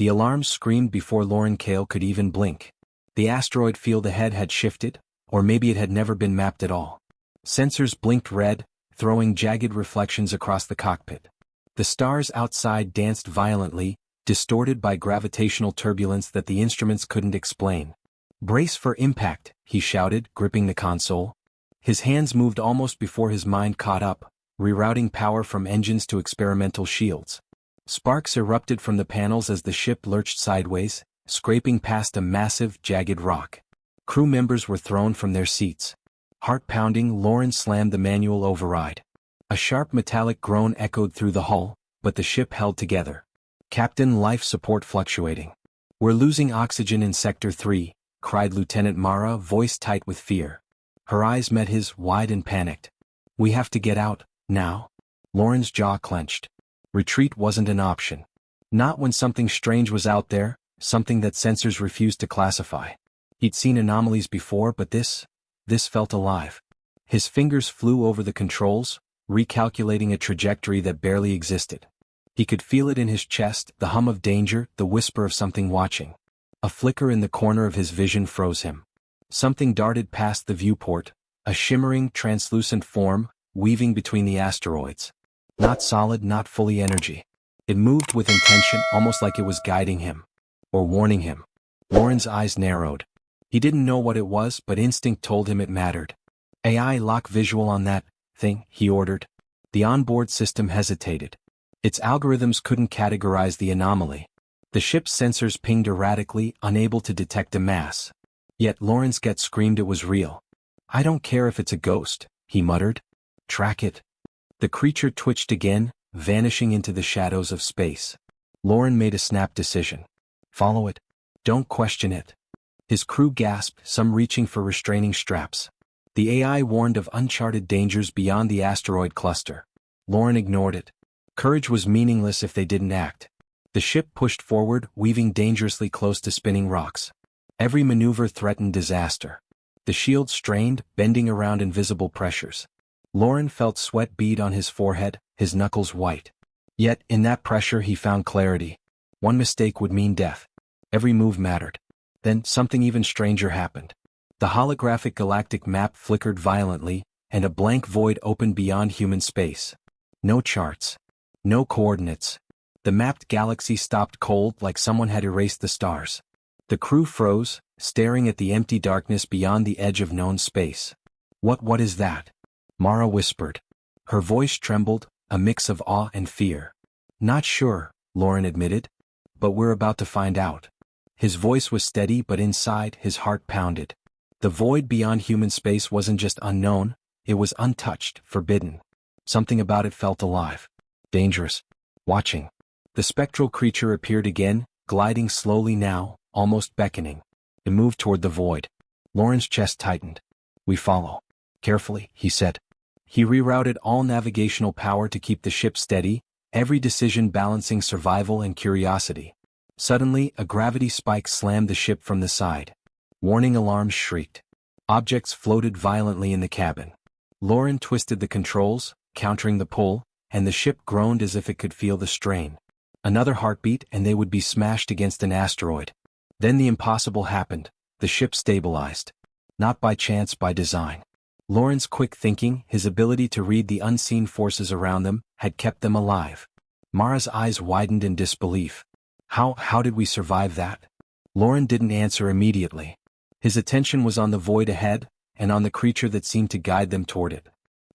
The alarm screamed before Lauren Kale could even blink. The asteroid field ahead had shifted, or maybe it had never been mapped at all. Sensors blinked red, throwing jagged reflections across the cockpit. The stars outside danced violently, distorted by gravitational turbulence that the instruments couldn't explain. "Brace for impact," he shouted, gripping the console. His hands moved almost before his mind caught up, rerouting power from engines to experimental shields. Sparks erupted from the panels as the ship lurched sideways, scraping past a massive, jagged rock. Crew members were thrown from their seats. Heart-pounding, Lauren slammed the manual override. A sharp metallic groan echoed through the hull, but the ship held together. "Captain, life support fluctuating. We're losing oxygen in Sector 3, cried Lieutenant Mara, voice tight with fear. Her eyes met his, wide and panicked. "We have to get out, now." Lauren's jaw clenched. Retreat wasn't an option. Not when something strange was out there, something that sensors refused to classify. He'd seen anomalies before, but this felt alive. His fingers flew over the controls, recalculating a trajectory that barely existed. He could feel it in his chest, the hum of danger, the whisper of something watching. A flicker in the corner of his vision froze him. Something darted past the viewport, a shimmering, translucent form, weaving between the asteroids. Not solid, not fully energy. It moved with intention, almost like it was guiding him. Or warning him. Lauren's eyes narrowed. He didn't know what it was, but instinct told him it mattered. "AI lock visual on that thing," he ordered. The onboard system hesitated. Its algorithms couldn't categorize the anomaly. The ship's sensors pinged erratically, unable to detect a mass. Yet Lauren's gut screamed it was real. "I don't care if it's a ghost," he muttered. "Track it." The creature twitched again, vanishing into the shadows of space. Lauren made a snap decision. Follow it. Don't question it. His crew gasped, some reaching for restraining straps. The AI warned of uncharted dangers beyond the asteroid cluster. Lauren ignored it. Courage was meaningless if they didn't act. The ship pushed forward, weaving dangerously close to spinning rocks. Every maneuver threatened disaster. The shield strained, bending around invisible pressures. Lauren felt sweat bead on his forehead, his knuckles white. Yet, in that pressure he found clarity. One mistake would mean death. Every move mattered. Then, something even stranger happened. The holographic galactic map flickered violently, and a blank void opened beyond human space. No charts. No coordinates. The mapped galaxy stopped cold like someone had erased the stars. The crew froze, staring at the empty darkness beyond the edge of known space. What is that?" Mara whispered. Her voice trembled, a mix of awe and fear. "Not sure," Lauren admitted. "But we're about to find out." His voice was steady, but inside, his heart pounded. The void beyond human space wasn't just unknown, it was untouched, forbidden. Something about it felt alive. Dangerous. Watching. The spectral creature appeared again, gliding slowly now, almost beckoning. It moved toward the void. Lauren's chest tightened. "We follow." "Carefully," he said. He rerouted all navigational power to keep the ship steady, every decision balancing survival and curiosity. Suddenly, a gravity spike slammed the ship from the side. Warning alarms shrieked. Objects floated violently in the cabin. Lauren twisted the controls, countering the pull, and the ship groaned as if it could feel the strain. Another heartbeat and they would be smashed against an asteroid. Then the impossible happened. The ship stabilized. Not by chance, by design. Lauren's quick thinking, his ability to read the unseen forces around them, had kept them alive. Mara's eyes widened in disbelief. How did we survive that?" Lauren didn't answer immediately. His attention was on the void ahead, and on the creature that seemed to guide them toward it.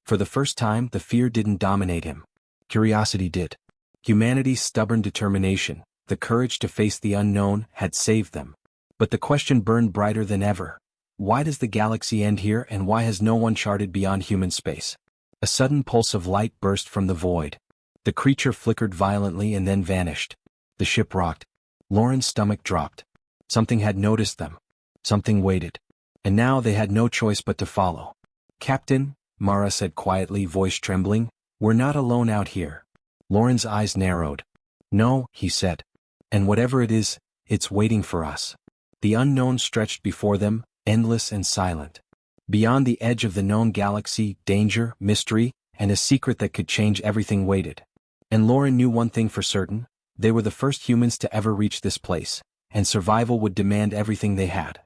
For the first time, the fear didn't dominate him. Curiosity did. Humanity's stubborn determination, the courage to face the unknown, had saved them. But the question burned brighter than ever. Why does the galaxy end here, and why has no one charted beyond human space? A sudden pulse of light burst from the void. The creature flickered violently and then vanished. The ship rocked. Lauren's stomach dropped. Something had noticed them. Something waited. And now they had no choice but to follow. "Captain," Mara said quietly, voice trembling, "we're not alone out here." Lauren's eyes narrowed. "No," he said. "And whatever it is, it's waiting for us." The unknown stretched before them, endless and silent. Beyond the edge of the known galaxy, danger, mystery, and a secret that could change everything waited. And Lauren knew one thing for certain, They were the first humans to ever reach this place, and survival would demand everything they had.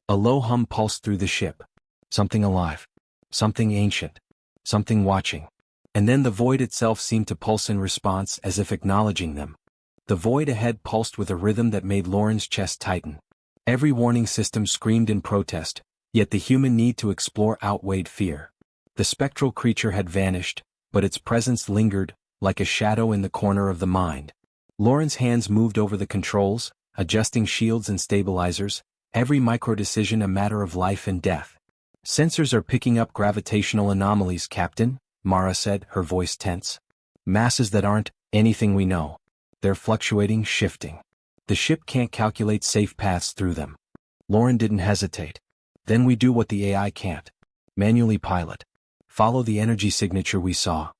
A low hum pulsed through the ship. Something alive. Something ancient. Something watching. And then the void itself seemed to pulse in response, as if acknowledging them. The void ahead pulsed with a rhythm that made Lauren's chest tighten. Every warning system screamed in protest, yet the human need to explore outweighed fear. The spectral creature had vanished, but its presence lingered, like a shadow in the corner of the mind. Lauren's hands moved over the controls, adjusting shields and stabilizers, every micro-decision a matter of life and death. "Sensors are picking up gravitational anomalies, Captain," Mara said, her voice tense. "Masses that aren't anything we know. They're fluctuating, shifting. The ship can't calculate safe paths through them." Lauren didn't hesitate. "Then we do what the AI can't. Manually pilot. Follow the energy signature we saw."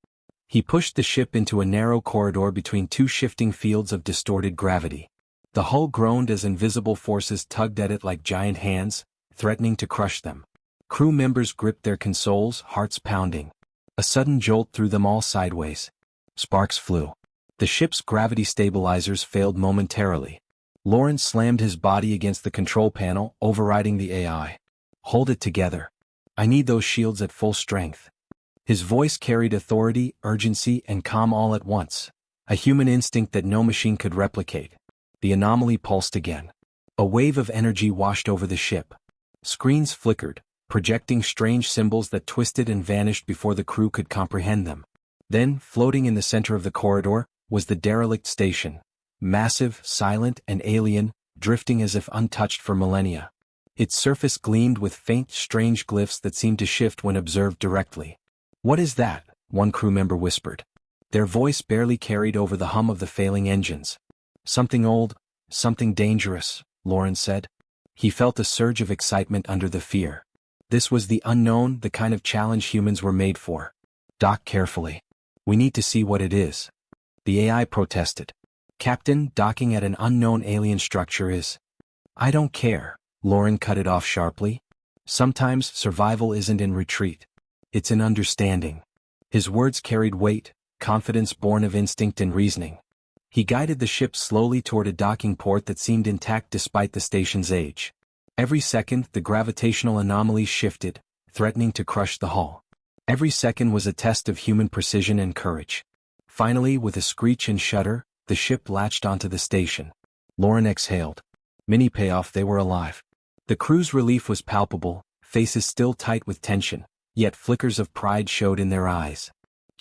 He pushed the ship into a narrow corridor between two shifting fields of distorted gravity. The hull groaned as invisible forces tugged at it like giant hands, threatening to crush them. Crew members gripped their consoles, hearts pounding. A sudden jolt threw them all sideways. Sparks flew. The ship's gravity stabilizers failed momentarily. Lawrence slammed his body against the control panel, overriding the AI. "Hold it together. I need those shields at full strength." His voice carried authority, urgency, and calm all at once. A human instinct that no machine could replicate. The anomaly pulsed again. A wave of energy washed over the ship. Screens flickered, projecting strange symbols that twisted and vanished before the crew could comprehend them. Then, floating in the center of the corridor, was the derelict station. Massive, silent, and alien, drifting as if untouched for millennia. Its surface gleamed with faint, strange glyphs that seemed to shift when observed directly. "What is that?" one crew member whispered. Their voice barely carried over the hum of the failing engines. "Something old, something dangerous," Lawrence said. He felt a surge of excitement under the fear. This was the unknown, the kind of challenge humans were made for. "Dock carefully. We need to see what it is." The AI protested. "Captain, docking at an unknown alien structure is—" "I don't care," Lauren cut it off sharply. "Sometimes survival isn't in retreat. It's in understanding." His words carried weight, confidence born of instinct and reasoning. He guided the ship slowly toward a docking port that seemed intact despite the station's age. Every second, the gravitational anomaly shifted, threatening to crush the hull. Every second was a test of human precision and courage. Finally, with a screech and shudder, the ship latched onto the station. Lauren exhaled. Mini payoff, they were alive. The crew's relief was palpable, faces still tight with tension, yet flickers of pride showed in their eyes.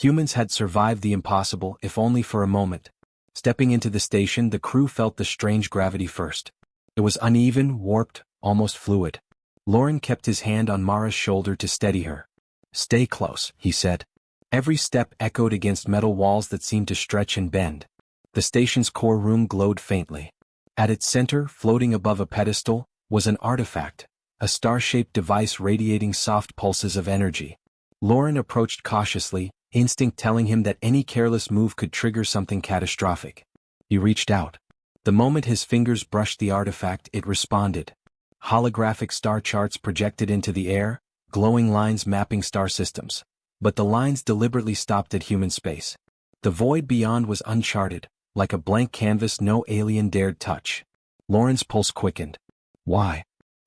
Humans had survived the impossible, if only for a moment. Stepping into the station, the crew felt the strange gravity first. It was uneven, warped, almost fluid. Lauren kept his hand on Mara's shoulder to steady her. "Stay close," he said. Every step echoed against metal walls that seemed to stretch and bend. The station's core room glowed faintly. At its center, floating above a pedestal, was an artifact, a star-shaped device radiating soft pulses of energy. Lauren approached cautiously, instinct telling him that any careless move could trigger something catastrophic. He reached out. The moment his fingers brushed the artifact, it responded. Holographic star charts projected into the air, glowing lines mapping star systems. But the lines deliberately stopped at human space. The void beyond was uncharted, like a blank canvas no alien dared touch. Lauren's pulse quickened. "Why?"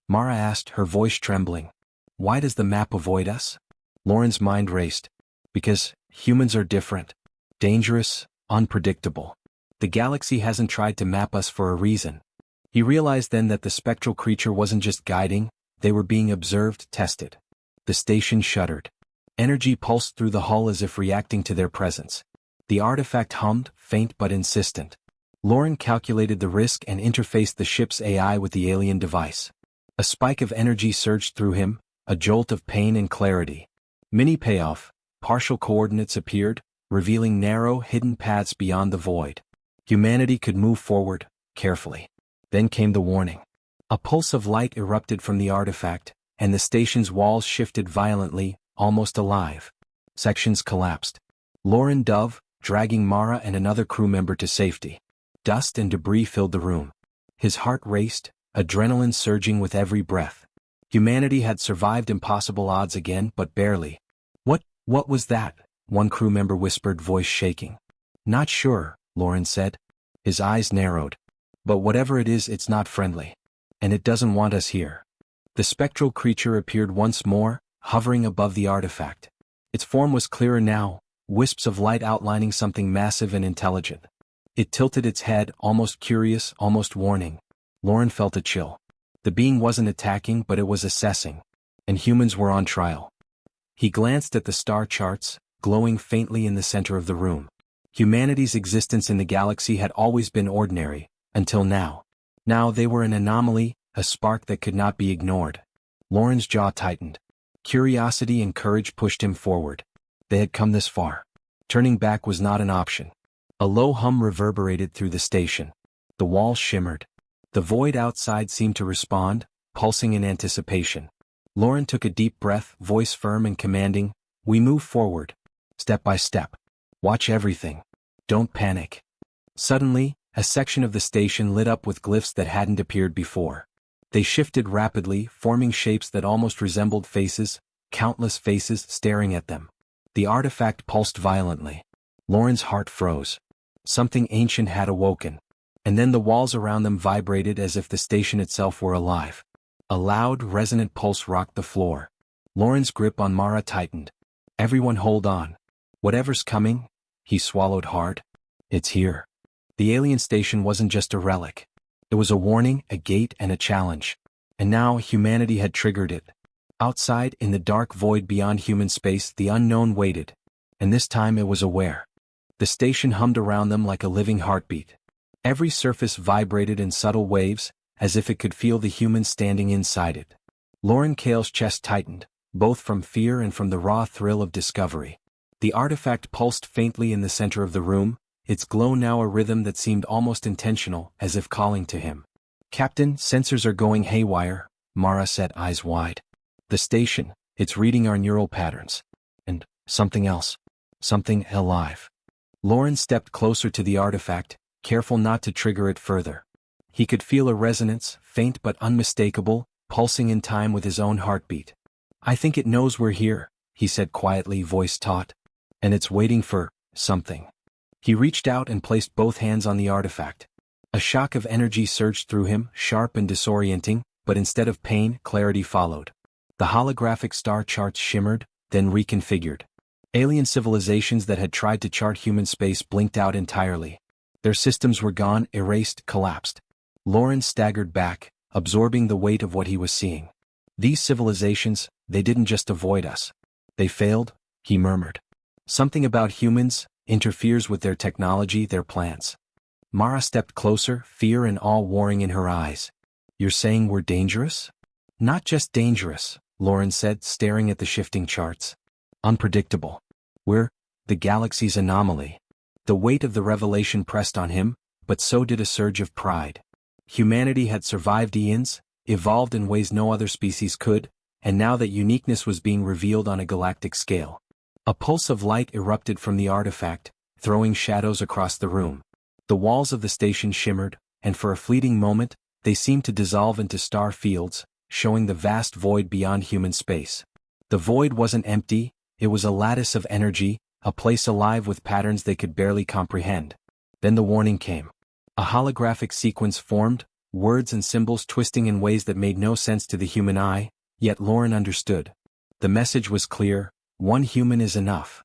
Mara asked, her voice trembling. "Why does the map avoid us?" Lauren's mind raced. "Because humans are different. Dangerous, unpredictable. The galaxy hasn't tried to map us for a reason." He realized then that the spectral creature wasn't just guiding, they were being observed, tested. The station shuddered. Energy pulsed through the hull as if reacting to their presence. The artifact hummed, faint but insistent. Lauren calculated the risk and interfaced the ship's AI with the alien device. A spike of energy surged through him, a jolt of pain and clarity. Mini payoff, partial coordinates appeared, revealing narrow, hidden paths beyond the void. Humanity could move forward, carefully. Then came the warning. A pulse of light erupted from the artifact, and the station's walls shifted violently, almost alive. Sections collapsed. Lauren dove, dragging Mara and another crew member to safety. Dust and debris filled the room. His heart raced, adrenaline surging with every breath. Humanity had survived impossible odds again, but barely. What was that?" one crew member whispered, voice shaking. "Not sure," Lauren said. His eyes narrowed. But whatever it is, it's not friendly. And it doesn't want us here. The spectral creature appeared once more, hovering above the artifact. Its form was clearer now, wisps of light outlining something massive and intelligent. It tilted its head, almost curious, almost warning. Lauren felt a chill. The being wasn't attacking, but it was assessing. And humans were on trial. He glanced at the star charts, glowing faintly in the center of the room. Humanity's existence in the galaxy had always been ordinary, until now. Now they were an anomaly, a spark that could not be ignored. Lauren's jaw tightened. Curiosity and courage pushed him forward. They had come this far. Turning back was not an option. A low hum reverberated through the station. The walls shimmered. The void outside seemed to respond, pulsing in anticipation. Lauren took a deep breath, voice firm and commanding. We move forward. Step by step. Watch everything. Don't panic. Suddenly, a section of the station lit up with glyphs that hadn't appeared before. They shifted rapidly, forming shapes that almost resembled faces, countless faces staring at them. The artifact pulsed violently. Lauren's heart froze. Something ancient had awoken. And then the walls around them vibrated as if the station itself were alive. A loud, resonant pulse rocked the floor. Lauren's grip on Mara tightened. Everyone hold on. Whatever's coming, he swallowed hard. It's here. The alien station wasn't just a relic. It was a warning, a gate, and a challenge. And now humanity had triggered it. Outside, in the dark void beyond human space, the unknown waited. And this time it was aware. The station hummed around them like a living heartbeat. Every surface vibrated in subtle waves, as if it could feel the humans standing inside it. Lauren Kale's chest tightened, both from fear and from the raw thrill of discovery. The artifact pulsed faintly in the center of the room, its glow now a rhythm that seemed almost intentional, as if calling to him. Captain, sensors are going haywire, Mara said, eyes wide. The station, it's reading our neural patterns. And something else. Something alive. Lauren stepped closer to the artifact, careful not to trigger it further. He could feel a resonance, faint but unmistakable, pulsing in time with his own heartbeat. I think it knows we're here, he said quietly, voice taut. And it's waiting for something. He reached out and placed both hands on the artifact. A shock of energy surged through him, sharp and disorienting, but instead of pain, clarity followed. The holographic star charts shimmered, then reconfigured. Alien civilizations that had tried to chart human space blinked out entirely. Their systems were gone, erased, collapsed. Lauren staggered back, absorbing the weight of what he was seeing. These civilizations, they didn't just avoid us. They failed, he murmured. Something about humans interferes with their technology, their plans. Mara stepped closer, fear and awe warring in her eyes. You're saying we're dangerous? Not just dangerous, Lauren said, staring at the shifting charts. Unpredictable. We're the galaxy's anomaly. The weight of the revelation pressed on him, but so did a surge of pride. Humanity had survived eons, evolved in ways no other species could, and now that uniqueness was being revealed on a galactic scale. A pulse of light erupted from the artifact, throwing shadows across the room. The walls of the station shimmered, and for a fleeting moment, they seemed to dissolve into star fields, showing the vast void beyond human space. The void wasn't empty, it was a lattice of energy, a place alive with patterns they could barely comprehend. Then the warning came. A holographic sequence formed, words and symbols twisting in ways that made no sense to the human eye, yet Lauren understood. The message was clear. One human is enough.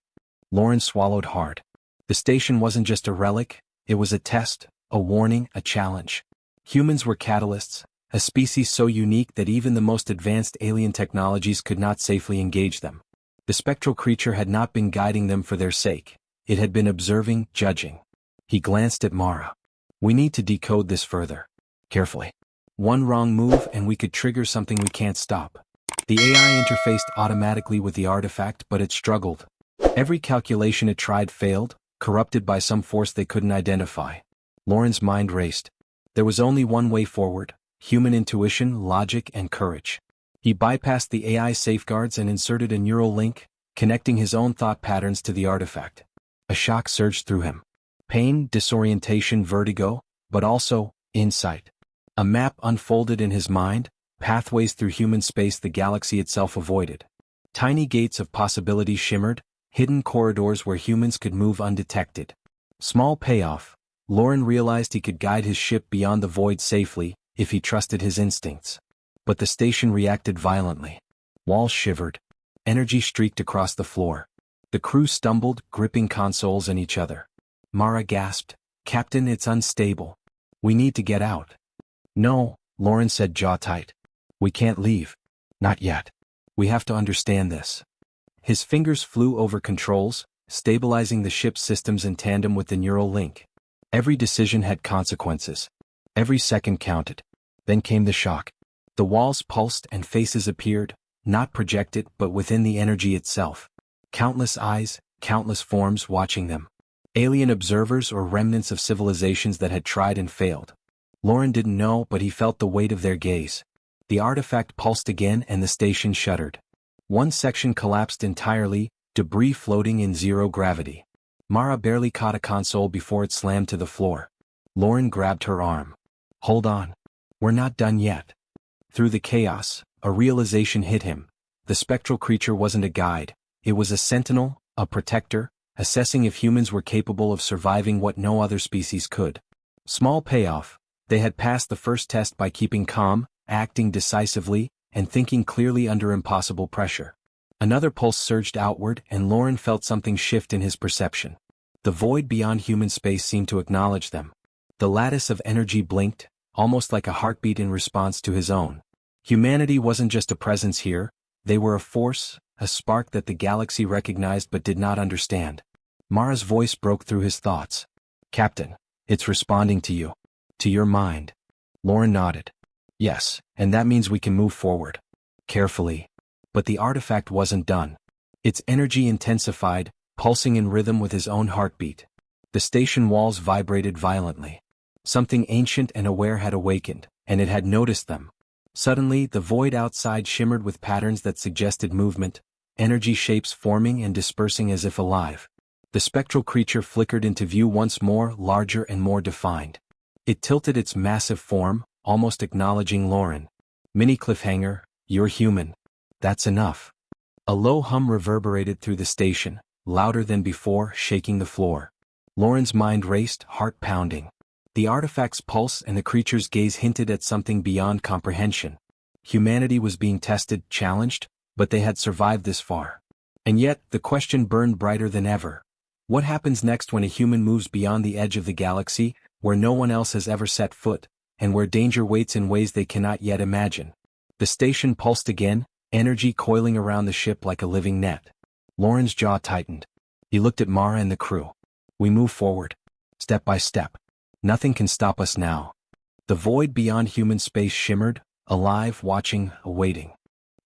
Lauren swallowed hard. The station wasn't just a relic, it was a test, a warning, a challenge. Humans were catalysts, a species so unique that even the most advanced alien technologies could not safely engage them. The spectral creature had not been guiding them for their sake. It had been observing, judging. He glanced at Mara. We need to decode this further. Carefully. One wrong move and we could trigger something we can't stop. The AI interfaced automatically with the artifact, but it struggled. Every calculation it tried failed, corrupted by some force they couldn't identify. Lauren's mind raced. There was only one way forward: human intuition, logic, and courage. He bypassed the AI safeguards and inserted a neural link, connecting his own thought patterns to the artifact. A shock surged through him. Pain, disorientation, vertigo, but also insight. A map unfolded in his mind, pathways through human space the galaxy itself avoided. Tiny gates of possibility shimmered, hidden corridors where humans could move undetected. Small payoff. Lauren realized he could guide his ship beyond the void safely, if he trusted his instincts. But the station reacted violently. Walls shivered. Energy streaked across the floor. The crew stumbled, gripping consoles and each other. Mara gasped, "Captain, it's unstable. We need to get out." "No," Lauren said, jaw tight. "We can't leave. Not yet. We have to understand this." His fingers flew over controls, stabilizing the ship's systems in tandem with the neural link. Every decision had consequences. Every second counted. Then came the shock. The walls pulsed and faces appeared, not projected but within the energy itself. Countless eyes, countless forms watching them. Alien observers or remnants of civilizations that had tried and failed. Lauren didn't know, but he felt the weight of their gaze. The artifact pulsed again and the station shuddered. One section collapsed entirely, debris floating in zero gravity. Mara barely caught a console before it slammed to the floor. Lauren grabbed her arm. "Hold on. We're not done yet." Through the chaos, a realization hit him. The spectral creature wasn't a guide. It was a sentinel, a protector, assessing if humans were capable of surviving what no other species could. Small payoff. They had passed the first test by keeping calm, acting decisively, and thinking clearly under impossible pressure. Another pulse surged outward and Lauren felt something shift in his perception. The void beyond human space seemed to acknowledge them. The lattice of energy blinked, almost like a heartbeat in response to his own. Humanity wasn't just a presence here, they were a force, a spark that the galaxy recognized but did not understand. Mara's voice broke through his thoughts. "Captain, it's responding to you. To your mind." Lauren nodded. "Yes, and that means we can move forward." Carefully. But the artifact wasn't done. Its energy intensified, pulsing in rhythm with his own heartbeat. The station walls vibrated violently. Something ancient and aware had awakened, and it had noticed them. Suddenly, the void outside shimmered with patterns that suggested movement, energy shapes forming and dispersing as if alive. The spectral creature flickered into view once more, larger and more defined. It tilted its massive form, almost acknowledging Lauren. "Mini cliffhanger, you're human. That's enough." A low hum reverberated through the station, louder than before, shaking the floor. Lauren's mind raced, heart pounding. The artifact's pulse and the creature's gaze hinted at something beyond comprehension. Humanity was being tested, challenged, but they had survived this far. And yet, the question burned brighter than ever. What happens next when a human moves beyond the edge of the galaxy, where no one else has ever set foot, and where danger waits in ways they cannot yet imagine? The station pulsed again, energy coiling around the ship like a living net. Lauren's jaw tightened. He looked at Mara and the crew. "We move forward. Step by step. Nothing can stop us now." The void beyond human space shimmered, alive, watching, awaiting.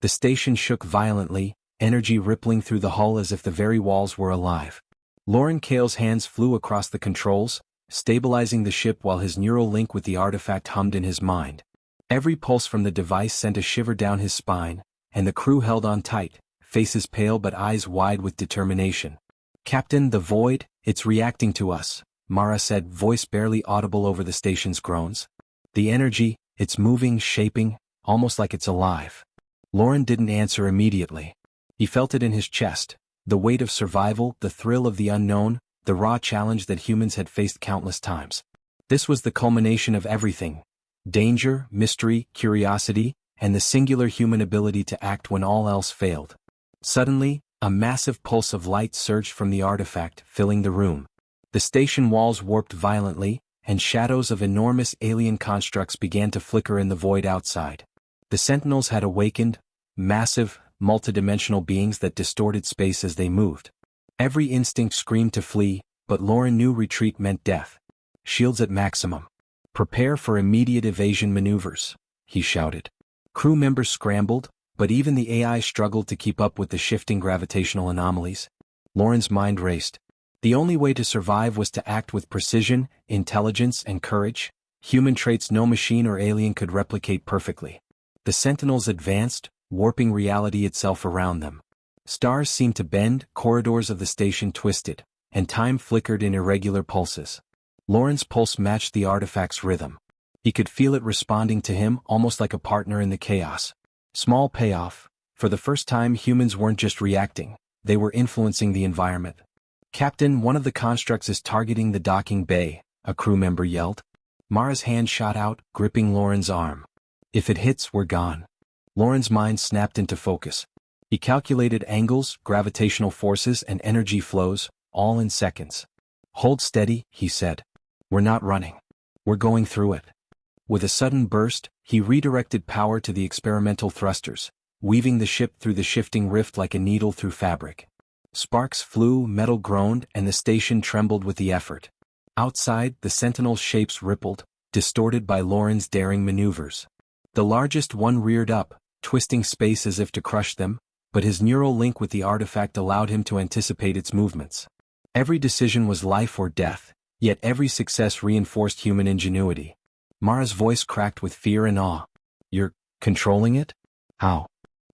The station shook violently, energy rippling through the hull as if the very walls were alive. Lauren Kale's hands flew across the controls, stabilizing the ship while his neural link with the artifact hummed in his mind. Every pulse from the device sent a shiver down his spine, and the crew held on tight, faces pale but eyes wide with determination. "Captain, the void, it's reacting to us," Mara said, voice barely audible over the station's groans. "The energy, it's moving, shaping, almost like it's alive." Lauren didn't answer immediately. He felt it in his chest, the weight of survival, the thrill of the unknown, the raw challenge that humans had faced countless times. This was the culmination of everything: danger, mystery, curiosity, and the singular human ability to act when all else failed. Suddenly, a massive pulse of light surged from the artifact, filling the room. The station walls warped violently, and shadows of enormous alien constructs began to flicker in the void outside. The sentinels had awakened, massive, multidimensional beings that distorted space as they moved. Every instinct screamed to flee, but Lauren knew retreat meant death. "Shields at maximum. Prepare for immediate evasion maneuvers," he shouted. Crew members scrambled, but even the AI struggled to keep up with the shifting gravitational anomalies. Lauren's mind raced. The only way to survive was to act with precision, intelligence, and courage, human traits no machine or alien could replicate perfectly. The sentinels advanced, warping reality itself around them. Stars seemed to bend, corridors of the station twisted, and time flickered in irregular pulses. Lauren's pulse matched the artifact's rhythm. He could feel it responding to him, almost like a partner in the chaos. Small payoff. For the first time, humans weren't just reacting, they were influencing the environment. "Captain, one of the constructs is targeting the docking bay," a crew member yelled. Mara's hand shot out, gripping Lauren's arm. If it hits, we're gone. Lauren's mind snapped into focus. He calculated angles, gravitational forces, and energy flows, all in seconds. Hold steady, he said. We're not running. We're going through it. With a sudden burst, he redirected power to the experimental thrusters, weaving the ship through the shifting rift like a needle through fabric. Sparks flew, metal groaned, and the station trembled with the effort. Outside, the Sentinel's shapes rippled, distorted by Lauren's daring maneuvers. The largest one reared up, twisting space as if to crush them, but his neural link with the artifact allowed him to anticipate its movements. Every decision was life or death, yet every success reinforced human ingenuity. Mara's voice cracked with fear and awe. You're controlling it? How?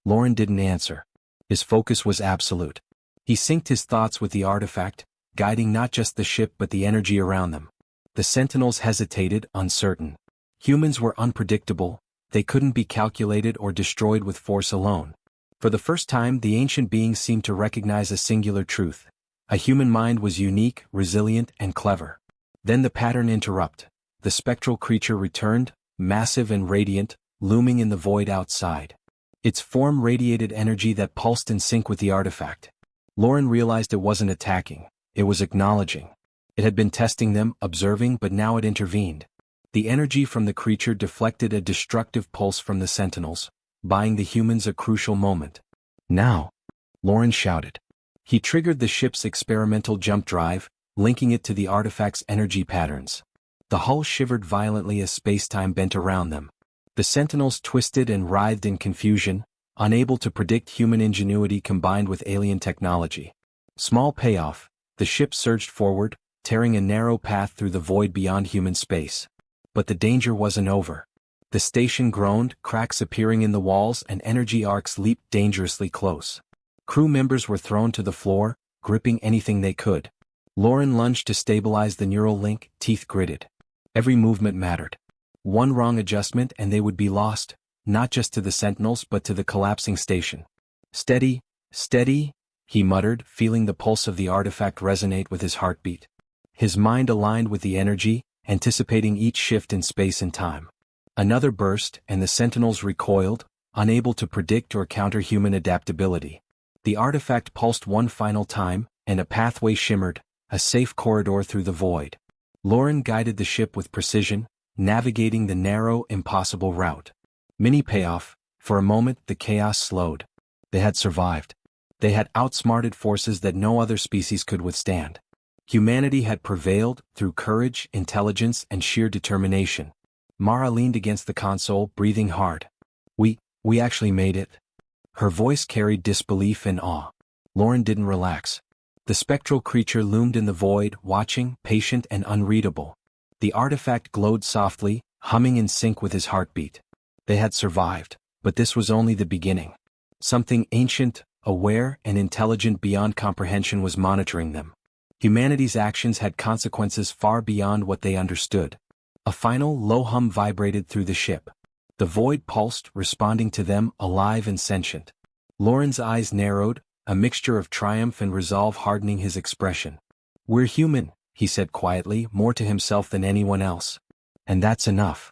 Lauren didn't answer. His focus was absolute. He synced his thoughts with the artifact, guiding not just the ship but the energy around them. The Sentinels hesitated, uncertain. Humans were unpredictable, they couldn't be calculated or destroyed with force alone. For the first time, the ancient beings seemed to recognize a singular truth. A human mind was unique, resilient, and clever. Then the pattern interrupted. The spectral creature returned, massive and radiant, looming in the void outside. Its form radiated energy that pulsed in sync with the artifact. Lauren realized it wasn't attacking, it was acknowledging. It had been testing them, observing, but now it intervened. The energy from the creature deflected a destructive pulse from the Sentinels, buying the humans a crucial moment. Now! Lauren shouted. He triggered the ship's experimental jump drive, linking it to the artifact's energy patterns. The hull shivered violently as space-time bent around them. The Sentinels twisted and writhed in confusion, unable to predict human ingenuity combined with alien technology. Small payoff, the ship surged forward, tearing a narrow path through the void beyond human space. But the danger wasn't over. The station groaned, cracks appearing in the walls and energy arcs leaped dangerously close. Crew members were thrown to the floor, gripping anything they could. Lauren lunged to stabilize the neural link, teeth gritted. Every movement mattered. One wrong adjustment and they would be lost, not just to the Sentinels but to the collapsing station. Steady, steady, he muttered, feeling the pulse of the artifact resonate with his heartbeat. His mind aligned with the energy, anticipating each shift in space and time. Another burst, and the Sentinels recoiled, unable to predict or counter human adaptability. The artifact pulsed one final time, and a pathway shimmered, a safe corridor through the void. Lauren guided the ship with precision, navigating the narrow, impossible route. Mini payoff, for a moment the chaos slowed. They had survived. They had outsmarted forces that no other species could withstand. Humanity had prevailed through courage, intelligence, and sheer determination. Mara leaned against the console, breathing hard. We actually made it. Her voice carried disbelief and awe. Lauren didn't relax. The spectral creature loomed in the void, watching, patient and unreadable. The artifact glowed softly, humming in sync with his heartbeat. They had survived, but this was only the beginning. Something ancient, aware, and intelligent beyond comprehension was monitoring them. Humanity's actions had consequences far beyond what they understood. A final low hum vibrated through the ship. The void pulsed, responding to them, alive and sentient. Lauren's eyes narrowed, a mixture of triumph and resolve hardening his expression. We're human, he said quietly, more to himself than anyone else. And that's enough.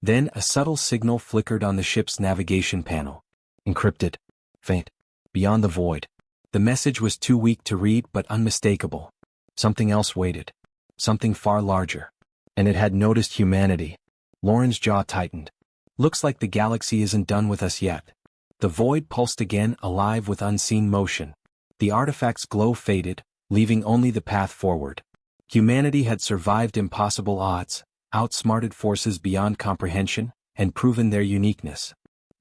Then a subtle signal flickered on the ship's navigation panel. Encrypted. Faint. Beyond the void. The message was too weak to read but unmistakable. Something else waited. Something far larger. And it had noticed humanity. Lauren's jaw tightened. Looks like the galaxy isn't done with us yet. The void pulsed again, alive with unseen motion. The artifact's glow faded, leaving only the path forward. Humanity had survived impossible odds, outsmarted forces beyond comprehension, and proven their uniqueness.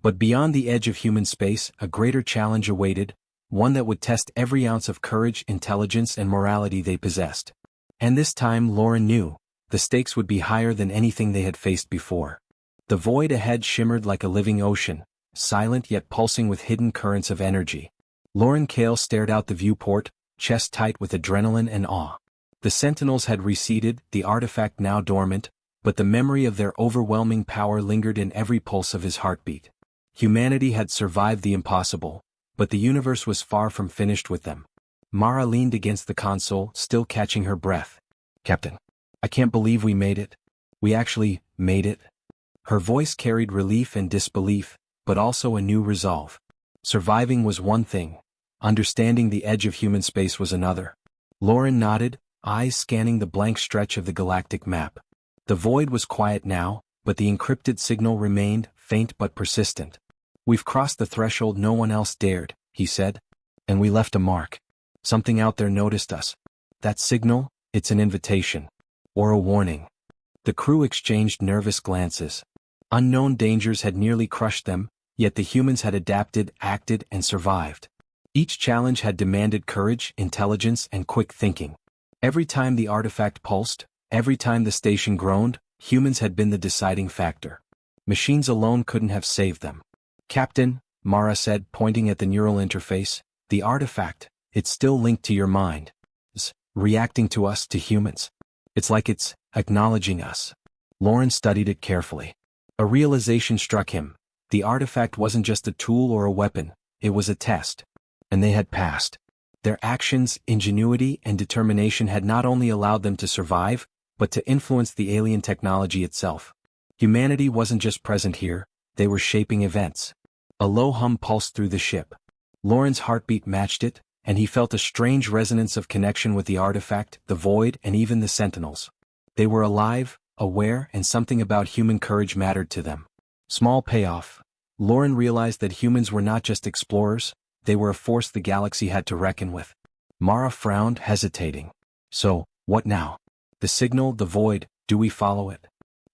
But beyond the edge of human space, a greater challenge awaited, one that would test every ounce of courage, intelligence, and morality they possessed. And this time, Lauren knew, the stakes would be higher than anything they had faced before. The void ahead shimmered like a living ocean, silent yet pulsing with hidden currents of energy. Lauren Kale stared out the viewport, chest tight with adrenaline and awe. The Sentinels had receded, the artifact now dormant, but the memory of their overwhelming power lingered in every pulse of his heartbeat. Humanity had survived the impossible, but the universe was far from finished with them. Mara leaned against the console, still catching her breath. Captain, I can't believe we made it. We actually made it. Her voice carried relief and disbelief, but also a new resolve. Surviving was one thing. Understanding the edge of human space was another. Lauren nodded, eyes scanning the blank stretch of the galactic map. The void was quiet now, but the encrypted signal remained, faint but persistent. We've crossed the threshold no one else dared, he said. And we left a mark. Something out there noticed us. That signal, it's an invitation. Or a warning. The crew exchanged nervous glances. Unknown dangers had nearly crushed them, yet the humans had adapted, acted, and survived. Each challenge had demanded courage, intelligence, and quick thinking. Every time the artifact pulsed, every time the station groaned, humans had been the deciding factor. Machines alone couldn't have saved them. Captain, Mara said, pointing at the neural interface, the artifact, it's still linked to your mind. It's reacting to us, to humans. It's like it's acknowledging us. Lauren studied it carefully. A realization struck him. The artifact wasn't just a tool or a weapon, it was a test. And they had passed. Their actions, ingenuity, and determination had not only allowed them to survive, but to influence the alien technology itself. Humanity wasn't just present here, they were shaping events. A low hum pulsed through the ship. Lauren's heartbeat matched it, and he felt a strange resonance of connection with the artifact, the void, and even the sentinels. They were alive, aware, and something about human courage mattered to them. Small payoff. Lauren realized that humans were not just explorers, they were a force the galaxy had to reckon with. Mara frowned, hesitating. So, what now? The signal, the void, do we follow it?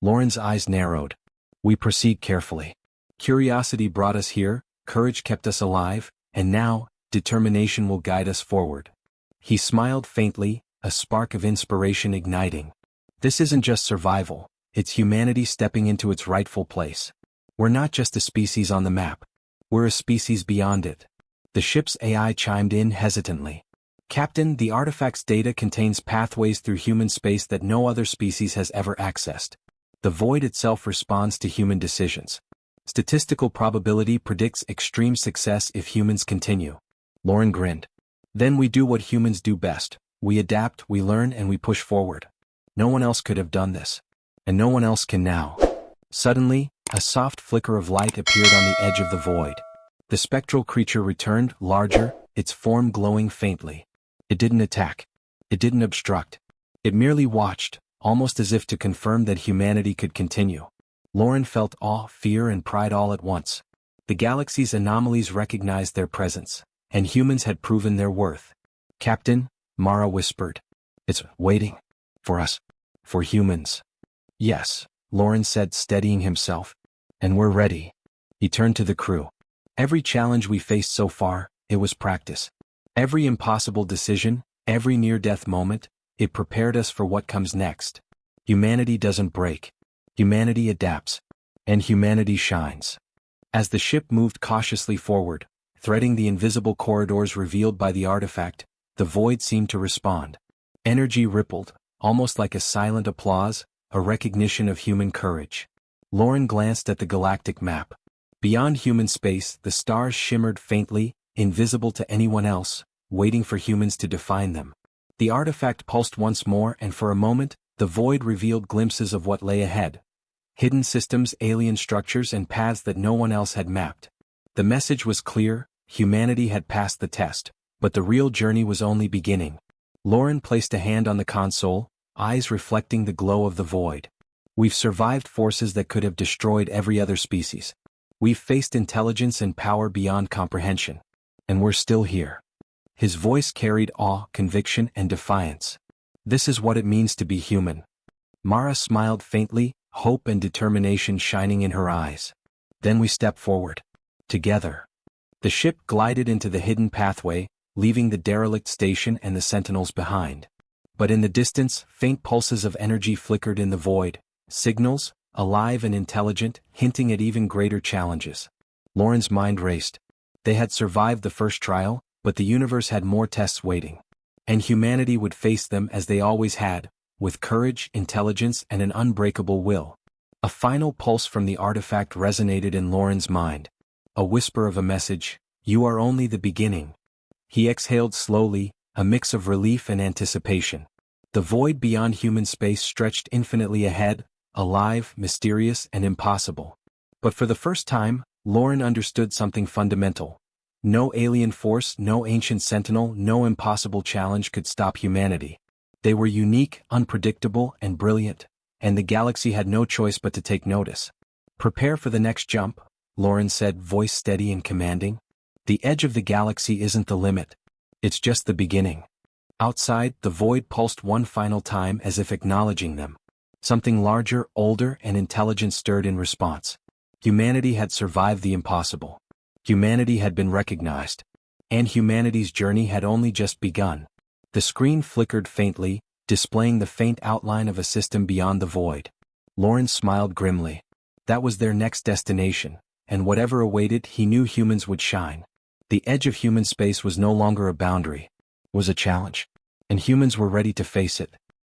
Lauren's eyes narrowed. We proceed carefully. Curiosity brought us here, courage kept us alive, and now, determination will guide us forward. He smiled faintly, a spark of inspiration igniting. This isn't just survival, it's humanity stepping into its rightful place. We're not just a species on the map. We're a species beyond it. The ship's AI chimed in hesitantly. Captain, the artifact's data contains pathways through human space that no other species has ever accessed. The void itself responds to human decisions. Statistical probability predicts extreme success if humans continue. Lauren grinned. Then we do what humans do best. We adapt, we learn, and we push forward. No one else could have done this. And no one else can now. Suddenly, a soft flicker of light appeared on the edge of the void. The spectral creature returned, larger, its form glowing faintly. It didn't attack. It didn't obstruct. It merely watched, almost as if to confirm that humanity could continue. Lauren felt awe, fear, and pride all at once. The galaxy's anomalies recognized their presence, and humans had proven their worth. Captain, Mara whispered. It's waiting. For us. For humans. Yes, Lauren said, steadying himself. And we're ready. He turned to the crew. Every challenge we faced so far, it was practice. Every impossible decision, every near-death moment, it prepared us for what comes next. Humanity doesn't break. Humanity adapts. And humanity shines. As the ship moved cautiously forward, threading the invisible corridors revealed by the artifact, the void seemed to respond. Energy rippled, almost like a silent applause, a recognition of human courage. Lauren glanced at the galactic map. Beyond human space, the stars shimmered faintly, invisible to anyone else, waiting for humans to define them. The artifact pulsed once more, and for a moment, the void revealed glimpses of what lay ahead. Hidden systems, alien structures, and paths that no one else had mapped. The message was clear, humanity had passed the test, but the real journey was only beginning. Lauren placed a hand on the console, eyes reflecting the glow of the void. We've survived forces that could have destroyed every other species. We've faced intelligence and power beyond comprehension. And we're still here. His voice carried awe, conviction, and defiance. This is what it means to be human. Mara smiled faintly, hope and determination shining in her eyes. Then we stepped forward. Together. The ship glided into the hidden pathway, leaving the derelict station and the sentinels behind. But in the distance, faint pulses of energy flickered in the void, signals, alive and intelligent, hinting at even greater challenges. Lauren's mind raced. They had survived the first trial, but the universe had more tests waiting. And humanity would face them as they always had, with courage, intelligence, and an unbreakable will. A final pulse from the artifact resonated in Lauren's mind. A whisper of a message, "You are only the beginning." He exhaled slowly, a mix of relief and anticipation. The void beyond human space stretched infinitely ahead, alive, mysterious, and impossible. But for the first time, Lauren understood something fundamental. No alien force, no ancient sentinel, no impossible challenge could stop humanity. They were unique, unpredictable, and brilliant, and the galaxy had no choice but to take notice. "Prepare for the next jump," Lauren said, voice steady and commanding. "The edge of the galaxy isn't the limit. It's just the beginning." Outside, the void pulsed one final time as if acknowledging them. Something larger, older, and intelligent stirred in response. Humanity had survived the impossible. Humanity had been recognized. And humanity's journey had only just begun. The screen flickered faintly, displaying the faint outline of a system beyond the void. Lauren smiled grimly. That was their next destination, and whatever awaited, he knew humans would shine. The edge of human space was no longer a boundary. Was a challenge. And humans were ready to face it,